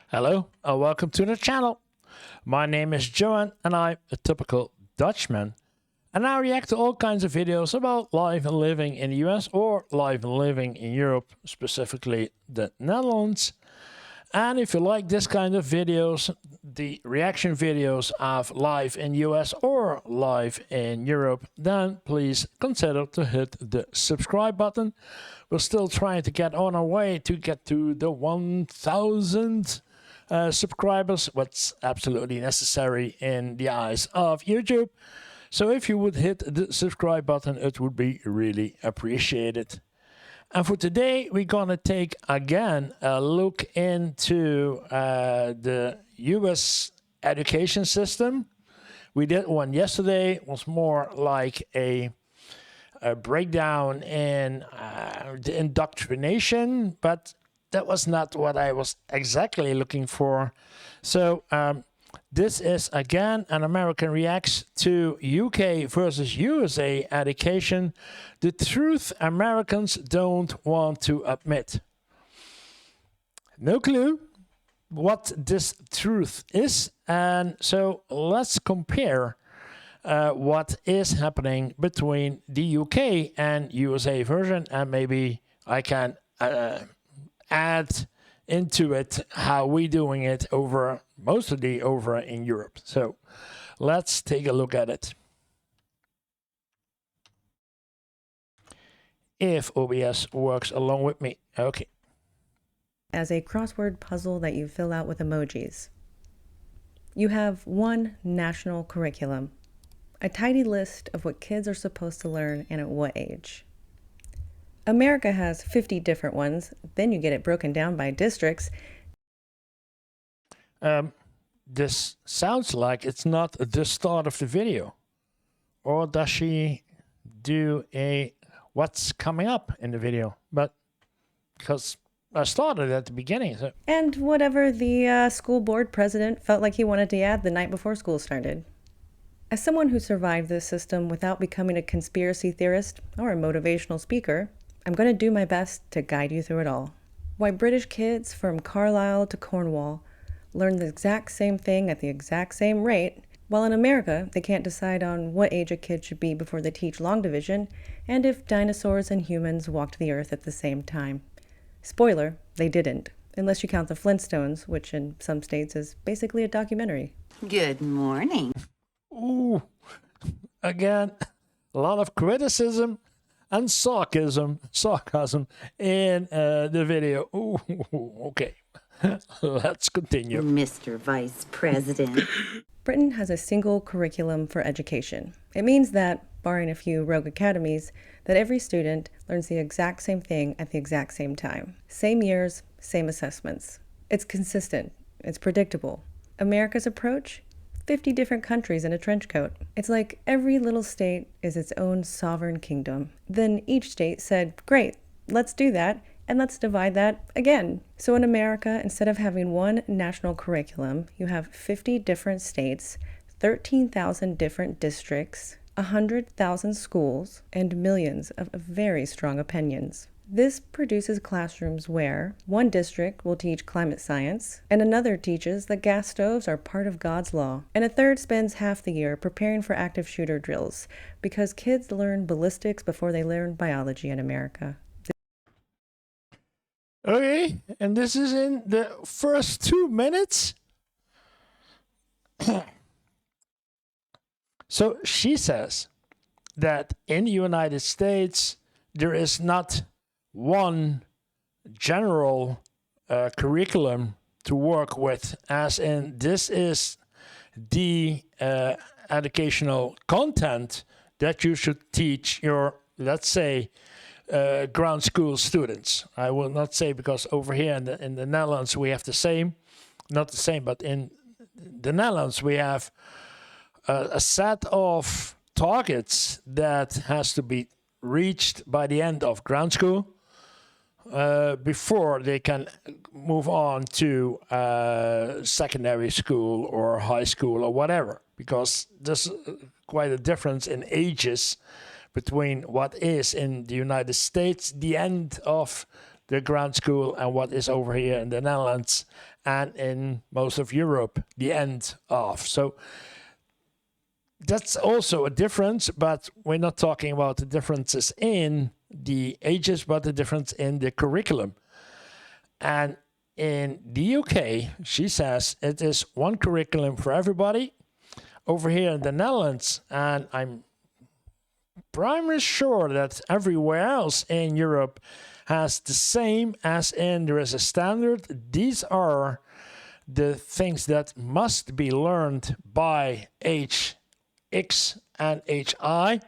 Hello and welcome to the channel. My name is Johan and I'm a typical Dutchman. And I react to all kinds of videos about life and living in the US or life and living in Europe, specifically the Netherlands. And if you like this kind of videos, the reaction videos of life in US or life in Europe, then please consider to hit the subscribe button. We're still trying to get on our way to get to the 1,000 subscribers, what's absolutely necessary in the eyes of YouTube. So if you would hit the subscribe button, it would be really appreciated. And for today, we're gonna take again a look into the US education system. We did one yesterday. It was more like a breakdown in the indoctrination, but that was not what I was exactly looking for. So this is again an American reacts to UK versus USA education, the truth Americans don't want to admit. No clue what this truth is, and so let's compare what is happening between the UK and USA version, and maybe I can add into it how we doing it over mostly over in Europe. So let's take a look at it. If OBS works along with me. Okay. As a crossword puzzle that you fill out with emojis. You have one national curriculum, a tidy list of what kids are supposed to learn and at what age. America has 50 different ones. Then you get it broken down by districts. This sounds like it's not the start of the video. Or does she do a what's coming up in the video? But because I started at the beginning. So. And whatever the school board president felt like he wanted to add the night before school started. As someone who survived this system without becoming a conspiracy theorist or a motivational speaker, I'm going to do my best to guide you through it all. Why British kids from Carlisle to Cornwall learn the exact same thing at the exact same rate, while in America they can't decide on what age a kid should be before they teach long division, and if dinosaurs and humans walked the earth at the same time. Spoiler, they didn't, unless you count the Flintstones, which in some states is basically a documentary. Good morning. Ooh, again, a lot of criticism and sarcasm in the video. Ooh, okay, let's continue. Mr. Vice President. Britain has a single curriculum for education. It means that, barring a few rogue academies, that every student learns the exact same thing at the exact same time. Same years, same assessments. It's consistent. It's predictable. America's approach? 50 different countries in a trench coat. It's like every little state is its own sovereign kingdom. Then each state said, great, let's do that, and let's divide that again. So in America, instead of having one national curriculum, you have 50 different states, 13,000 different districts, 100,000 schools, and millions of very strong opinions. This produces classrooms where one district will teach climate science, and another teaches that gas stoves are part of God's law, and a third spends half the year preparing for active shooter drills, because kids learn ballistics before they learn biology in America. Okay, and this is in the first 2 minutes. So she says that in the United States, there is not one general curriculum to work with, as in this is the educational content that you should teach your, let's say, ground school students. I will not say, because over here in the Netherlands we have the same, not the same, but in the Netherlands we have a set of targets that has to be reached by the end of ground school before they can move on to secondary school or high school or whatever, because there's quite a difference in ages between what is in the United States the end of the ground school and what is over here in the Netherlands and in most of Europe, the end of. So that's also a difference, but we're not talking about the differences in the ages, but the difference in the curriculum. And in the UK, she says it is one curriculum for everybody. Over here in the Netherlands, and I'm pretty sure that everywhere else in Europe has the same, as in there is a standard. These are the things that must be learned by age X and age I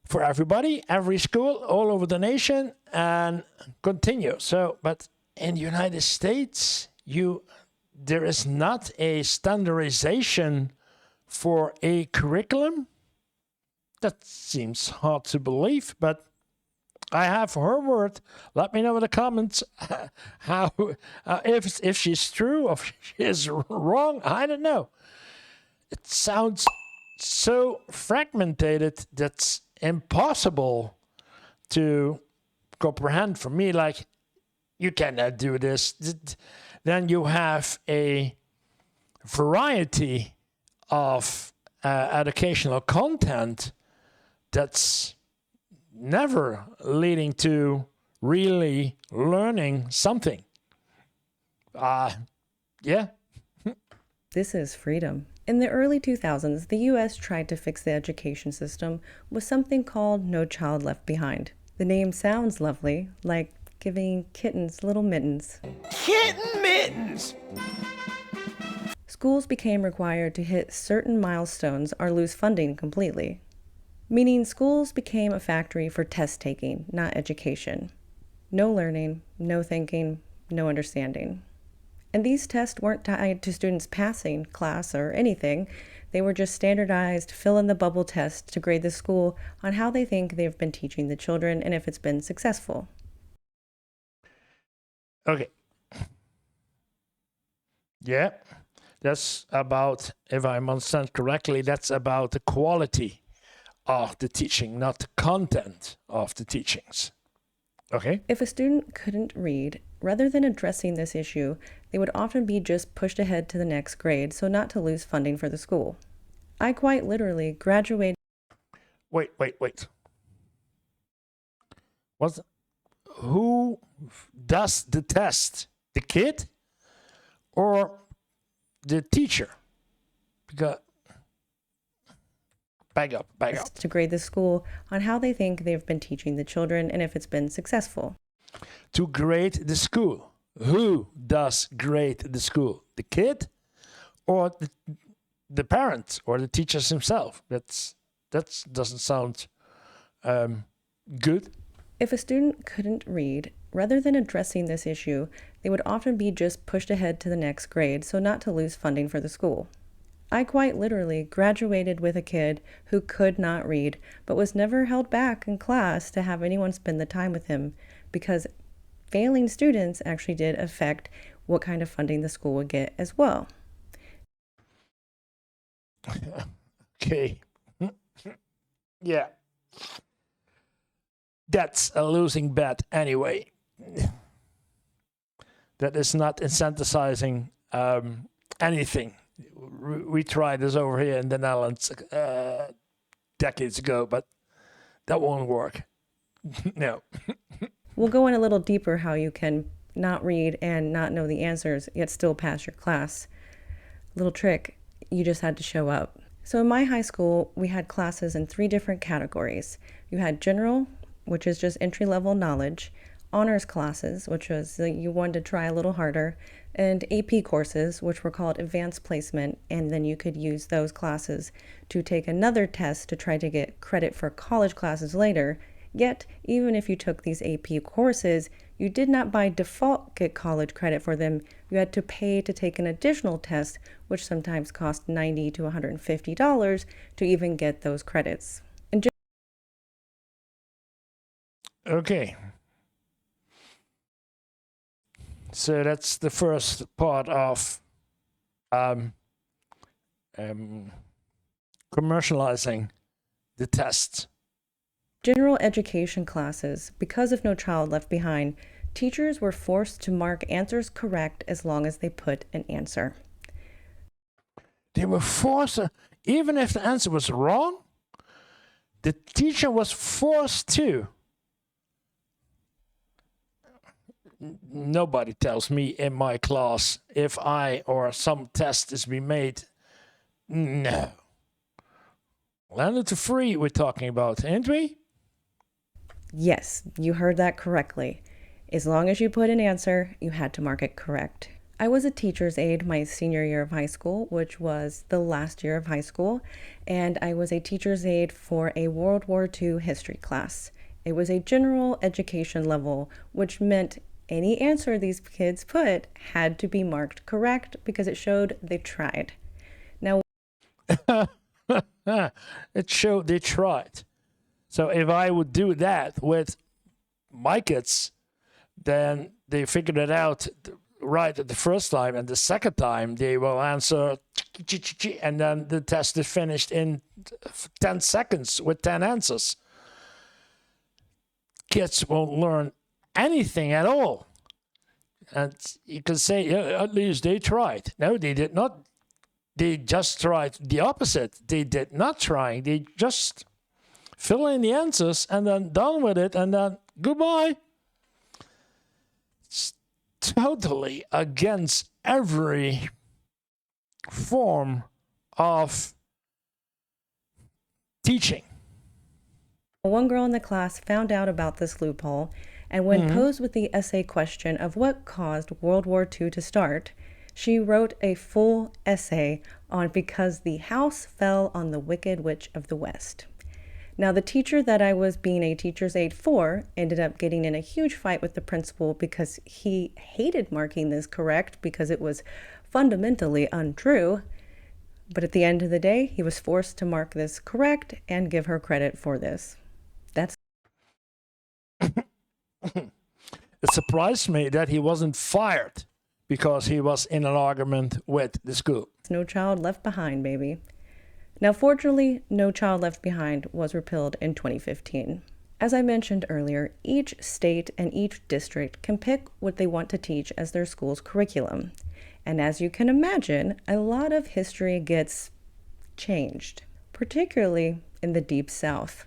for everybody, every school, all over the nation, and continue. So, but in the United States, there is not a standardization for a curriculum. That seems hard to believe, but I have her word. Let me know in the comments how if she's true or if she is wrong. I don't know. It sounds so fragmented that's impossible to comprehend for me. Like, you cannot do this. Then you have a variety of educational content that's never leading to really learning something. Yeah. This is freedom. In the early 2000s, the US tried to fix the education system with something called No Child Left Behind. The name sounds lovely, like giving kittens little mittens. Kitten mittens! Schools became required to hit certain milestones or lose funding completely. Meaning schools became a factory for test taking, not education. No learning, no thinking, no understanding. And these tests weren't tied to students passing class or anything. They were just standardized fill-in-the-bubble tests to grade the school on how they think they've been teaching the children and if it's been successful. Okay. Yeah, that's about, if I understand correctly, that's about the quality of the teaching, not the content of the teachings. Okay. If a student couldn't read, rather than addressing this issue, they would often be just pushed ahead to the next grade so not to lose funding for the school. I quite literally graduated. Wait. Who does the test? The kid or the teacher? Because back up. To grade the school on how they think they've been teaching the children and if it's been successful. To grade the school. Who does grade the school? The kid or the parents or the teachers himself? That doesn't sound good. If a student couldn't read, rather than addressing this issue, they would often be just pushed ahead to the next grade so not to lose funding for the school. I quite literally graduated with a kid who could not read, but was never held back in class to have anyone spend the time with him, because failing students actually did affect what kind of funding the school would get as well. Okay. Yeah. That's a losing bet anyway. That is not incentivizing anything. We tried this over here in the Netherlands decades ago, but that won't work. No. We'll go in a little deeper how you can not read and not know the answers, yet still pass your class. Little trick, you just had to show up. So in my high school, we had classes in 3 different categories. You had general, which is just entry-level knowledge, honors classes, which was you wanted to try a little harder, and AP courses, which were called advanced placement, and then you could use those classes to take another test to try to get credit for college classes later. Yet, even if you took these AP courses, you did not by default get college credit for them. You had to pay to take an additional test, which sometimes cost $90 to $150 to even get those credits. Okay. So that's the first part of commercializing the test General education classes, because of No Child Left Behind, teachers were forced to mark answers correct as long as they put an answer. They were forced, even if the answer was wrong, the teacher was forced to. Nobody tells me in my class if I or some test is being made. No. Landed to free we're talking about, ain't we? Yes, you heard that correctly. As long as you put an answer, you had to mark it correct. I was a teacher's aide my senior year of high school, which was the last year of high school, and I was a teacher's aide for a World War II history class. It was a general education level, which meant any answer these kids put had to be marked correct because it showed they tried. Now, it showed they tried. So if I would do that with my kids, then they figured it out right the first time, and the second time they will answer, and then the test is finished in 10 seconds with 10 answers. Kids won't learn anything at all. And you can say, yeah, at least they tried. No, they did not. They just tried the opposite. They did not try. They just fill in the answers and then done with it, and then goodbye. It's totally against every form of teaching. one girl in the class found out about this loophole, and when posed with the essay question of what caused World War II to start, she wrote a full essay on because the house fell on the Wicked Witch of the West. Now, the teacher that I was being a teacher's aide for ended up getting in a huge fight with the principal because he hated marking this correct because it was fundamentally untrue. But at the end of the day, he was forced to mark this correct and give her credit for this. That's It surprised me that he wasn't fired because he was in an argument with the school. No Child Left Behind, baby. Now, fortunately, No Child Left Behind was repealed in 2015. As I mentioned earlier, each state and each district can pick what they want to teach as their school's curriculum. And as you can imagine, a lot of history gets changed, particularly in the Deep South.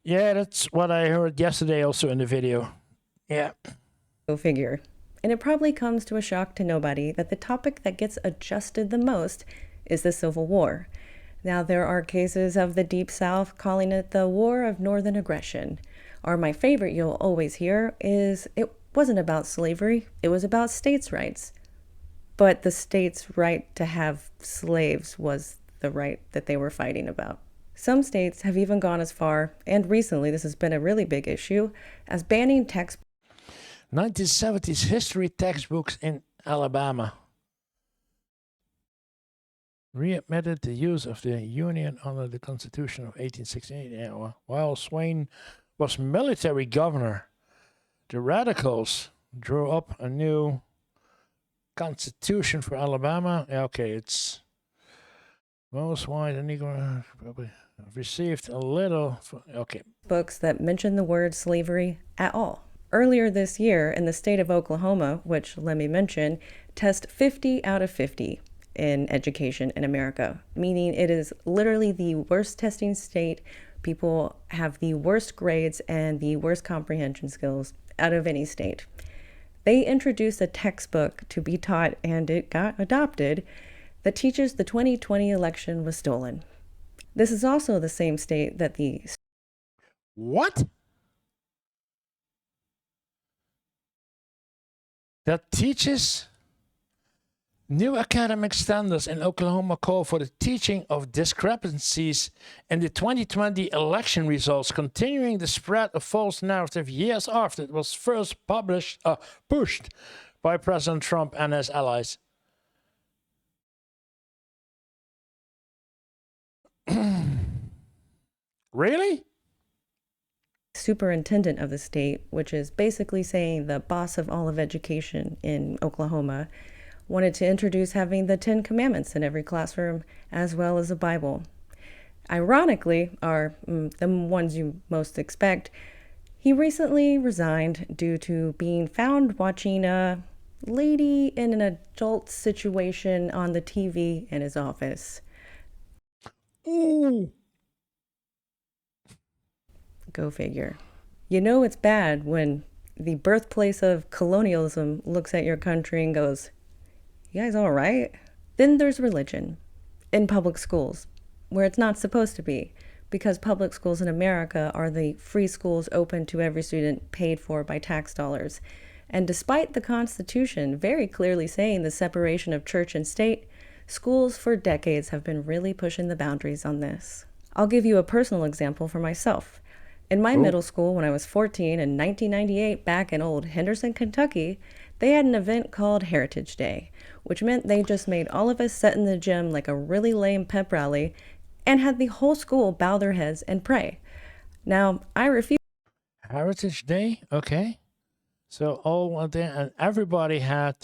Yeah, that's what I heard yesterday also in the video. Yeah. Go figure. And it probably comes to a shock to nobody that the topic that gets adjusted the most is the Civil War. Now, there are cases of the Deep South calling it the War of Northern Aggression. Or my favorite you'll always hear is it wasn't about slavery, it was about states' rights. But the states' right to have slaves was the right that they were fighting about. Some states have even gone as far, and recently this has been a really big issue, as banning textbooks 1970s history textbooks in Alabama readmitted the use of the Union under the Constitution of 1868. Yeah, while Swain was military governor, the radicals drew up a new constitution for Alabama. Yeah, okay, it's most white and Negro probably received a little. Okay. books that mention the word slavery at all. Earlier this year, in the state of Oklahoma, which let me mention, test 50 out of 50 in education in America, meaning it is literally the worst testing state. People have the worst grades and the worst comprehension skills out of any state. They introduced a textbook to be taught, and it got adopted, that teaches the 2020 election was stolen. This is also the same state that the What? That teaches new academic standards in Oklahoma call for the teaching of discrepancies in the 2020 election results, continuing the spread of false narrative years after it was first pushed by President Trump and his allies. Really? superintendent of the state, which is basically saying the boss of all of education in Oklahoma, wanted to introduce having the 10 Commandments in every classroom as well as a Bible. Ironically, are the ones you most expect. He recently resigned due to being found watching a lady in an adult situation on the TV in his office. Ooh. Go figure. You know it's bad when the birthplace of colonialism looks at your country and goes, "You guys all right?" Then there's religion in public schools, where it's not supposed to be, because public schools in America are the free schools open to every student, paid for by tax dollars. And despite the Constitution very clearly saying the separation of church and state, schools for decades have been really pushing the boundaries on this. I'll give you a personal example for myself. In my middle school, when I was 14 in 1998, back in old Henderson, Kentucky, they had an event called Heritage Day, which meant they just made all of us sit in the gym like a really lame pep rally and had the whole school bow their heads and pray. Now, I refuse Heritage Day, okay. So all of them, and everybody had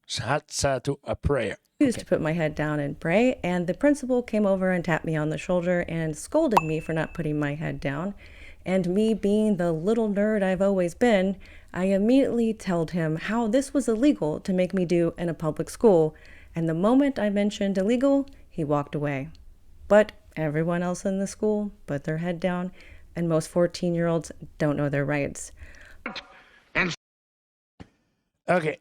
said to a prayer. to put my head down and pray, and the principal came over and tapped me on the shoulder and scolded me for not putting my head down. And me being the little nerd I've always been, I immediately told him how this was illegal to make me do in a public school. And the moment I mentioned illegal, he walked away. But everyone else in the school put their head down, and most 14-year-olds don't know their rights. Okay.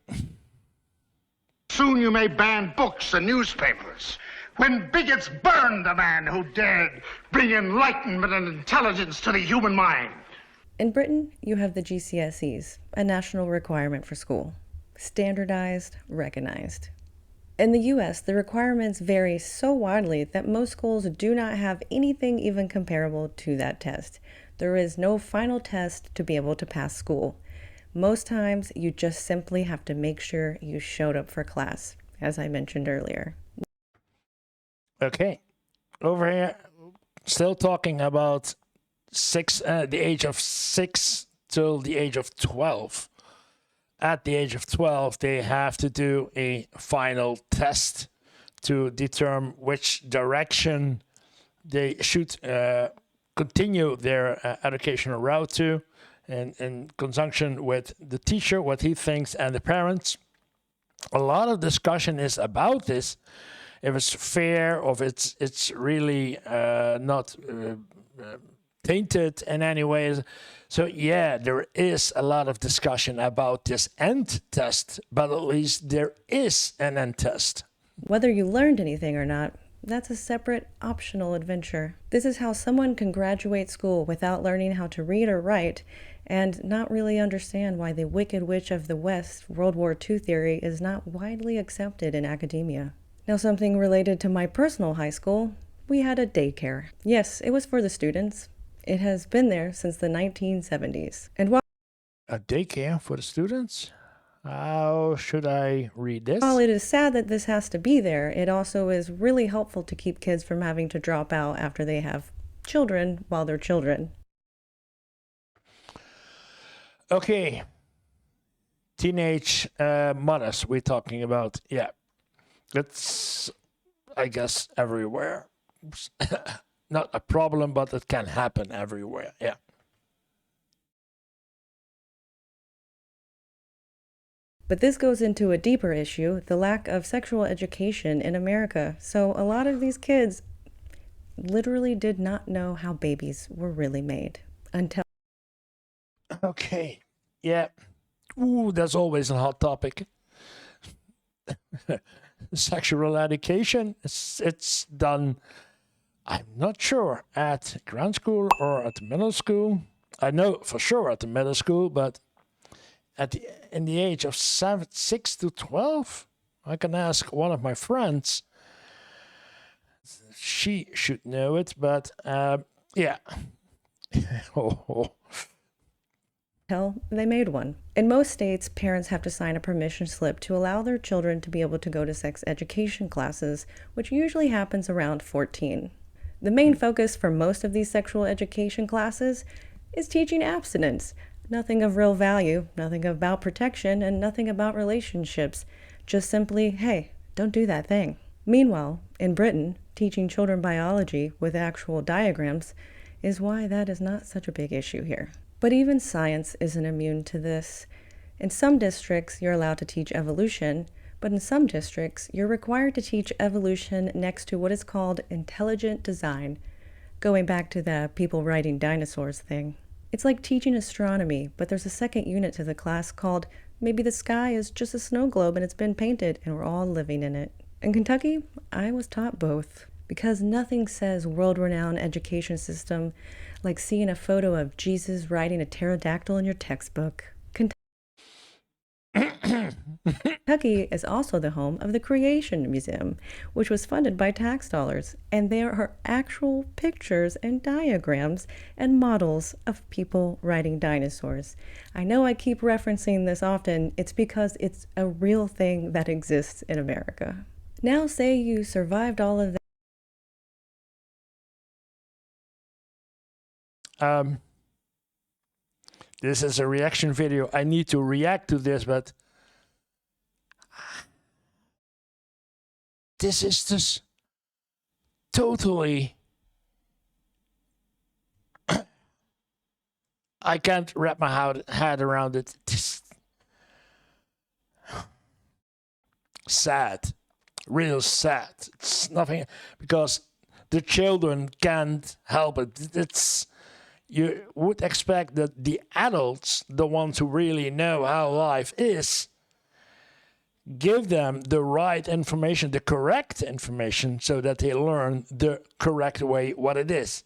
Soon you may ban books and newspapers. When bigots burn the man who dared bring enlightenment and intelligence to the human mind. In Britain, you have the GCSEs, a national requirement for school. Standardized, recognized. In the US, the requirements vary so widely that most schools do not have anything even comparable to that test. There is no final test to be able to pass school. Most times, you just simply have to make sure you showed up for class, as I mentioned earlier. Okay. Over here, still talking about the age of 6 till the age of 12. At the age of 12, they have to do a final test to determine which direction they should continue their educational route to, and in conjunction with the teacher, what he thinks, and the parents. A lot of discussion is about this, if it's fair, or if it's really not tainted in any ways. So yeah, there is a lot of discussion about this end test, but at least there is an end test. Whether you learned anything or not, that's a separate, optional adventure. This is how someone can graduate school without learning how to read or write, and not really understand why the Wicked Witch of the West World War II theory is not widely accepted in academia. Now, something related to my personal high school, we had a daycare. Yes, it was for the students. It has been there since the 1970s. And while A daycare for the students? How should I read this? While it is sad that this has to be there, it also is really helpful to keep kids from having to drop out after they have children while they're children. Okay. Teenage mothers we're talking about. Yeah. It's, I guess, everywhere. Not a problem, but it can happen everywhere. Yeah. But this goes into a deeper issue, the lack of sexual education in America. So a lot of these kids literally did not know how babies were really made until... Okay. Yeah. Ooh, that's always a hot topic. Sexual education, it's done, I'm not sure, at ground school or at middle school. I know for sure at the middle school, but in the age of 6 to 12, I can ask one of my friends. She should know it, but yeah. Hell, they made one. In most states, parents have to sign a permission slip to allow their children to be able to go to sex education classes, which usually happens around 14. The main focus for most of these sexual education classes is teaching abstinence. Nothing of real value, nothing about protection, and nothing about relationships. Just simply, hey, don't do that thing. Meanwhile, in Britain, teaching children biology with actual diagrams is why that is not such a big issue here. But even science isn't immune to this. In some districts, you're allowed to teach evolution, but in some districts, you're required to teach evolution next to what is called intelligent design, going back to the people riding dinosaurs thing. It's like teaching astronomy, but there's a second unit to the class called Maybe the Sky is Just a Snow Globe and It's Been Painted and We're All Living in It. In Kentucky, I was taught both, because nothing says world-renowned education system like seeing a photo of Jesus riding a pterodactyl in your textbook. Kentucky is also the home of the Creation Museum, which was funded by tax dollars, and there are actual pictures and diagrams and models of people riding dinosaurs. I know I keep referencing this often. It's because it's a real thing that exists in America. Now say you survived all of that. This is a reaction video. I need to react to this, but this is just totally... I can't wrap my head around it. Just sad. Real sad. It's nothing, because the children can't help it. It's... You would expect that the adults, the ones who really know how life is, give them the right information, the correct information, so that they learn the correct way what it is,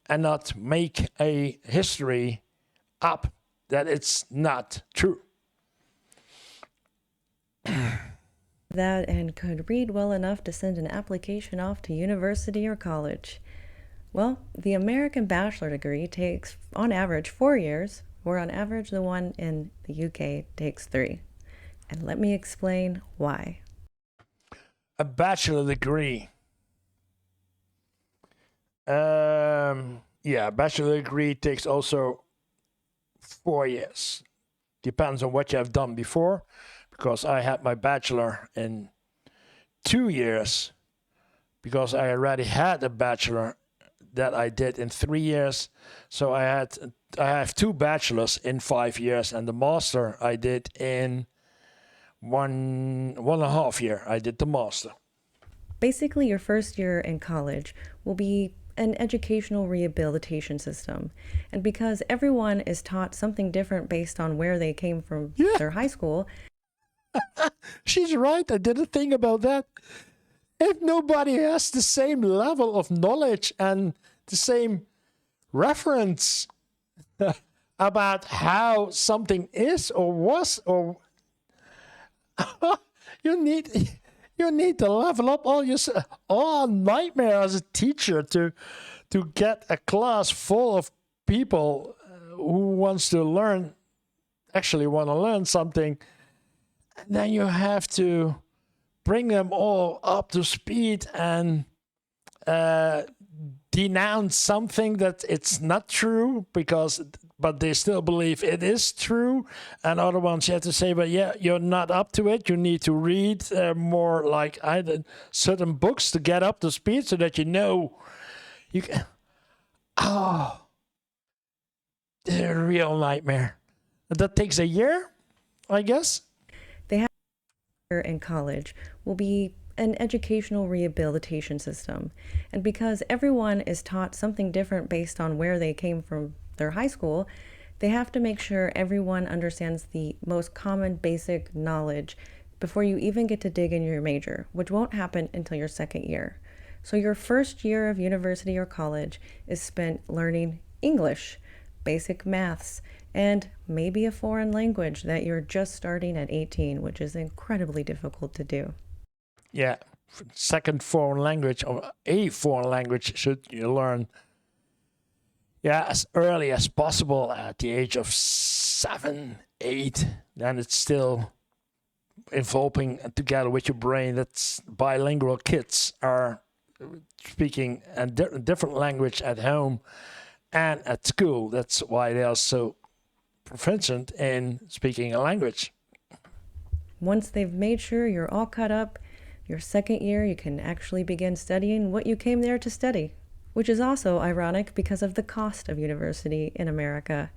and not make a history up that it's not true. That and could read well enough to send an application off to university or college. Well, the American bachelor degree takes, on average, 4 years, where on average the one in the UK takes 3. And let me explain why. A bachelor degree. Yeah, bachelor degree takes also 4 years. Depends on what you have done before, because I had my bachelor in 2 years, because I already had a bachelor that I did in 3 years. So I have 2 bachelors in 5 years, and the master I did in one and a half year. I did the master. Basically, your first year in college will be an educational rehabilitation system. And because everyone is taught something different based on where they came from their high school. She's right. I didn't think about that. If nobody has the same level of knowledge and the same reference about how something is or was, or you need to level up all nightmare as a teacher to get a class full of people who wants to learn, actually want to learn something. And then you have to bring them all up to speed and denounce something that it's not true, but they still believe it is true. And other ones you have to say, but yeah, you're not up to it. You need to read more like certain books to get up to speed, so that you know you can. Oh, the real nightmare. That takes a year, I guess. In college will be an educational rehabilitation system. And because everyone is taught something different based on where they came from their high school, they have to make sure everyone understands the most common basic knowledge before you even get to dig in your major, which won't happen until your second year. So your first year of university or college is spent learning English, basic maths, and maybe a foreign language that you're just starting at 18, which is incredibly difficult to do. Yeah, second foreign language or a foreign language should you learn, as early as possible, at the age of 7, 8. Then it's still evolving together with your brain. That's bilingual kids are speaking a different language at home and at school. That's why they are so proficient in speaking a language. Once they've made sure you're all caught up, Your second year, you can actually begin studying what you came there to study, which is also ironic because of the cost of university in America.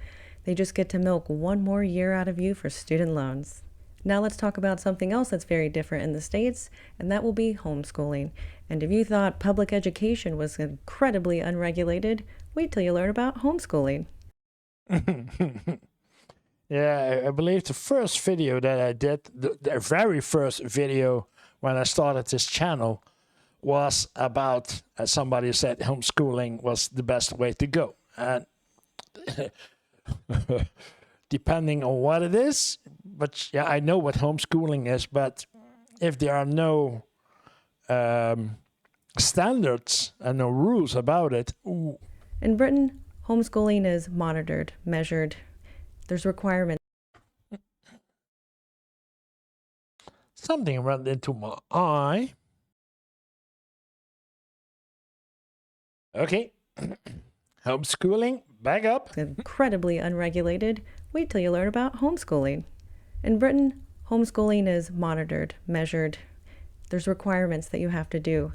They just get to milk one more year out of you for student loans. Now let's talk about something else that's very different in the States, and that will be homeschooling. And if you thought public education was incredibly unregulated, wait till you learn about homeschooling. Yeah, I believe the first video that I did, the very first video when I started this channel, was about, as somebody said, homeschooling was the best way to go. And depending on what it is, but yeah, I know what homeschooling is, but if there are no standards and no rules about it, ooh. In Britain, homeschooling is monitored, measured. There's requirements. Something ran into my eye. Okay. Homeschooling, back up. Incredibly unregulated. Wait till you learn about homeschooling. In Britain, homeschooling is monitored, measured. There's requirements that you have to do.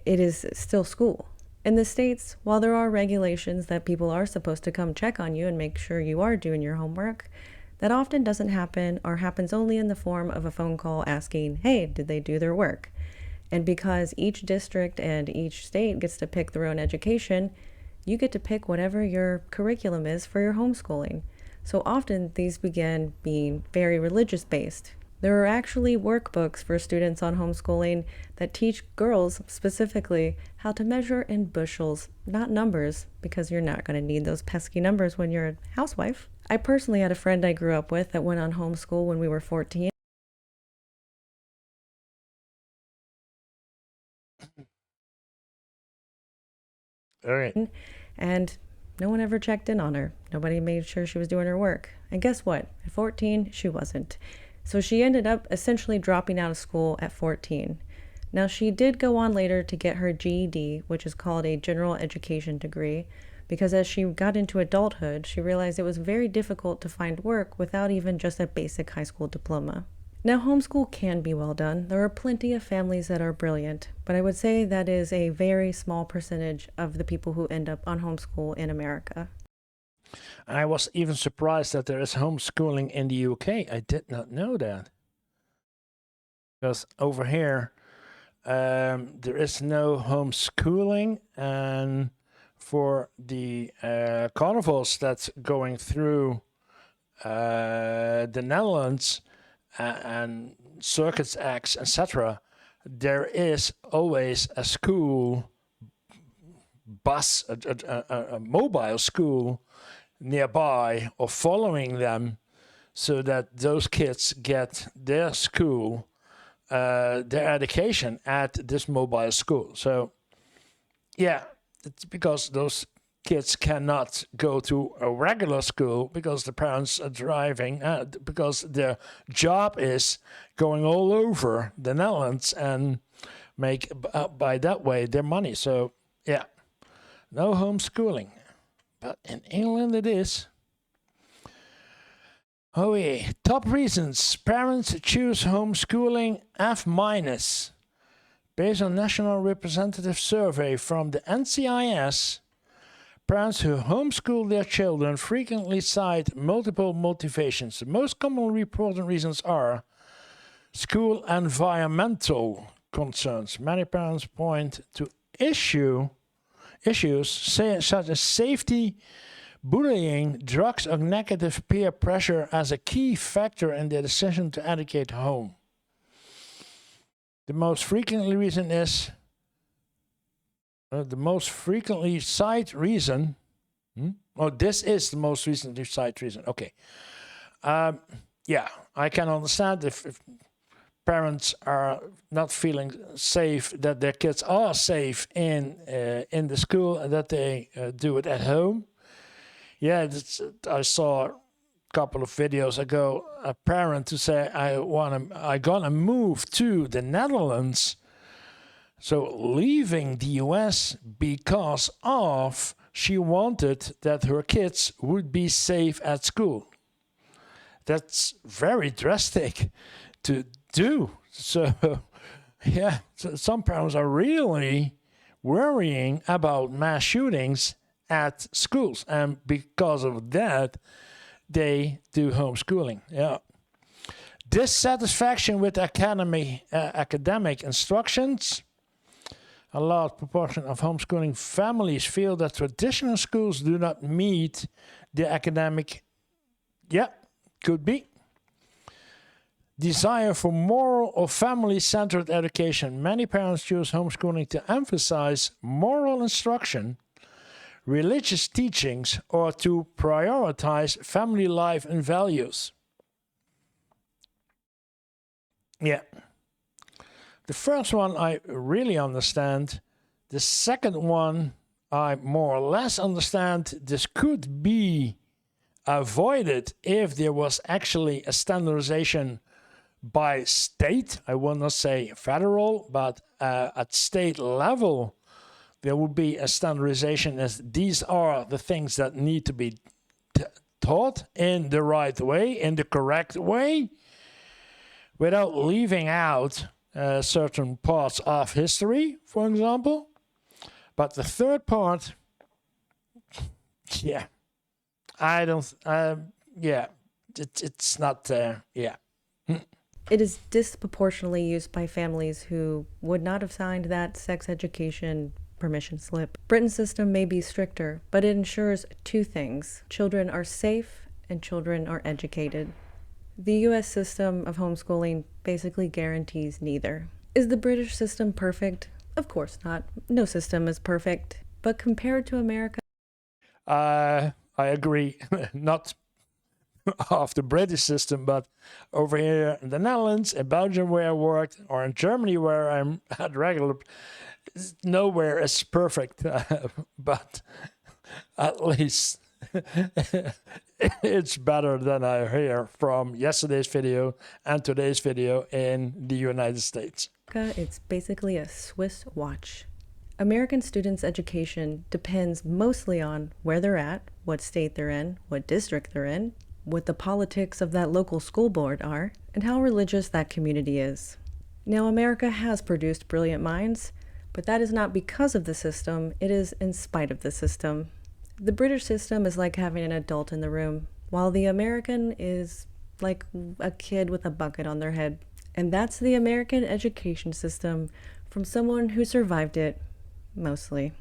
It is still school. In the States, while there are regulations that people are supposed to come check on you and make sure you are doing your homework, that often doesn't happen or happens only in the form of a phone call asking, hey, did they do their work? And because each district and each state gets to pick their own education, you get to pick whatever your curriculum is for your homeschooling. So often these begin being very religious based. There are actually workbooks for students on homeschooling that teach girls specifically how to measure in bushels, not numbers, because you're not going to need those pesky numbers when you're a housewife. I personally had a friend I grew up with that went on homeschool when we were 14. All right. And no one ever checked in on her. Nobody made sure she was doing her work. And guess what? At 14, she wasn't. So she ended up essentially dropping out of school at 14. Now, she did go on later to get her GED, which is called a general education degree, because as she got into adulthood, she realized it was very difficult to find work without even just a basic high school diploma. Now, homeschool can be well done. There are plenty of families that are brilliant, but I would say that is a very small percentage of the people who end up on homeschool in America. I was even surprised that there is homeschooling in the UK. I did not know that. Because over here, there is no homeschooling, and for the carnivals that's going through the Netherlands and circuits acts, etc., there is always a school bus, a mobile school nearby or following them, so that those kids get their school, their education at this mobile school. So yeah, it's because those kids cannot go to a regular school because the parents are driving, because their job is going all over the Netherlands and make by that way their money. So yeah, no homeschooling. But in England it is. Oh yeah. Top reasons parents choose homeschooling F-. Based on National Representative Survey from the NCIS, parents who homeschool their children frequently cite multiple motivations. The most commonly reported reasons are school environmental concerns. Many parents point to issues such as safety, bullying, drugs, or negative peer pressure as a key factor in their decision to educate home. The most frequently reason is the most frequently cited reason. Oh, this is the most recently cited reason. Okay. Yeah, I can understand if parents are not feeling safe, that their kids are safe in the school, and that they do it at home. Yeah, I saw a couple of videos ago a parent who say, I gonna move to the Netherlands, so leaving the US because of she wanted that her kids would be safe at school. That's very drastic to do. So yeah, so some parents are really worrying about mass shootings at schools, and because of that, they do homeschooling. Yeah. Dissatisfaction with academic instructions. A large proportion of homeschooling families feel that traditional schools do not meet the academic. Yeah, could be. Desire for moral or family-centered education. Many parents choose homeschooling to emphasize moral instruction, religious teachings, or to prioritize family life and values. Yeah. The first one I really understand. The second one I more or less understand. This could be avoided if there was actually a standardization by state. I will not say federal, but at state level, there would be a standardization as these are the things that need to be taught in the right way, in the correct way, without leaving out certain parts of history, for example. But the third part, yeah, I don't, yeah, it's not, yeah. It is disproportionately used by families who would not have signed that sex education permission slip. Britain's system may be stricter, but it ensures two things. Children are safe and children are educated. The US system of homeschooling basically guarantees neither. Is the British system perfect? Of course not. No system is perfect. But compared to America, I agree. Not of the British system, but over here in the Netherlands, in Belgium where I worked, or in Germany where I'm at regular, nowhere is perfect. But at least it's better than I hear from yesterday's video and today's video in the United States. it's basically a Swiss watch. American students' education depends mostly on where they're at, what state they're in, what district they're in, what the politics of that local school board are, and how religious that community is. Now, America has produced brilliant minds, but that is not because of the system, it is in spite of the system. The British system is like having an adult in the room, while the American is like a kid with a bucket on their head. And that's the American education system from someone who survived it, mostly.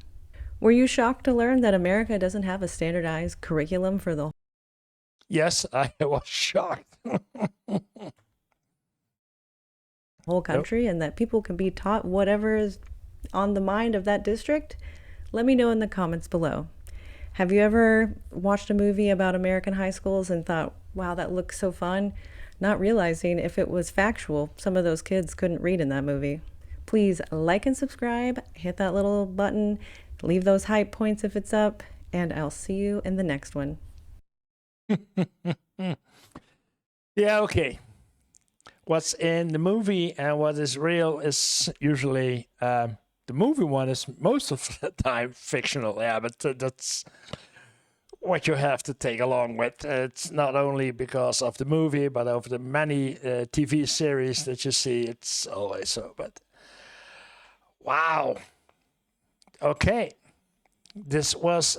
Were you shocked to learn that America doesn't have a standardized curriculum for the Yes, I was shocked. whole country and that people can be taught whatever is on the mind of that district? Let me know in the comments below. Have you ever watched a movie about American high schools and thought, wow, that looks so fun? Not realizing if it was factual, some of those kids couldn't read in that movie. Please like and subscribe, hit that little button, leave those hype points if it's up, and I'll see you in the next one. Yeah, okay. What's in the movie and what is real is usually the movie one is most of the time fictional. Yeah, but that's what you have to take along with. It's not only because of the movie, but of the many TV series that you see. It's always so. But wow. Okay, this was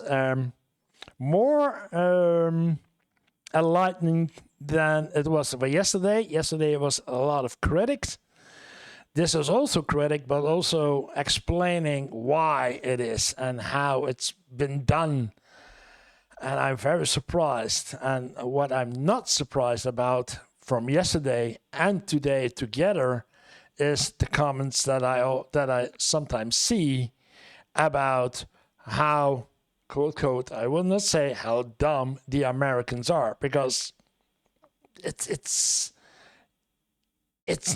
more enlightening than it was for yesterday. Yesterday it was a lot of critics. This is also critic, but also explaining why it is and how it's been done. And I'm very surprised. And what I'm not surprised about from yesterday and today together is the comments that I sometimes see about how, quote, quote, I will not say how dumb the Americans are, because it's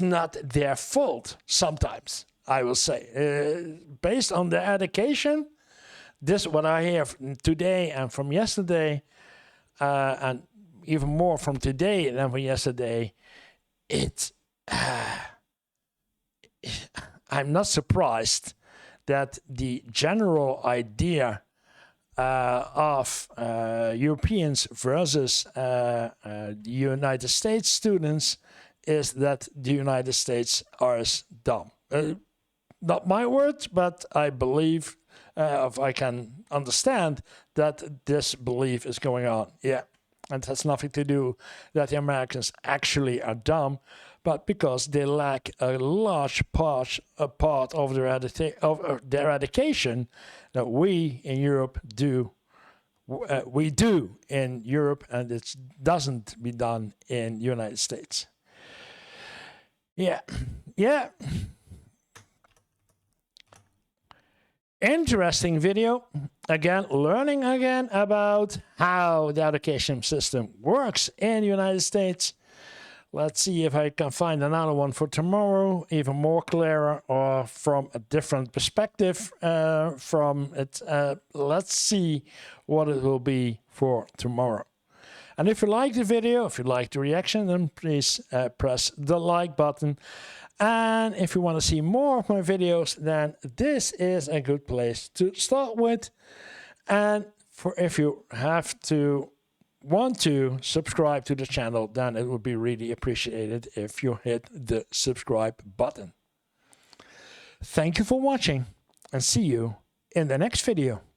not their fault sometimes, I will say. Based on their education, this is what I hear today and from yesterday, and even more from today than from yesterday. I'm not surprised that the general idea of Europeans versus the United States students is that the United States are dumb. not my words, but I believe, if I can understand that this belief is going on. Yeah, and it has nothing to do that the Americans actually are dumb, but because they lack a large part of their education that we in Europe do. We do in Europe, and it doesn't be done in the United States. Yeah. Interesting video. Again, learning again about how the education system works in the United States. Let's see if I can find another one for tomorrow, even more clearer or from a different perspective from it. Let's see what it will be for tomorrow. And if you like the video, if you like the reaction, then please press the like button. And if you want to see more of my videos, then this is a good place to start with. And if you want to subscribe to the channel, then it would be really appreciated if you hit the subscribe button. Thank you for watching, and see you in the next video.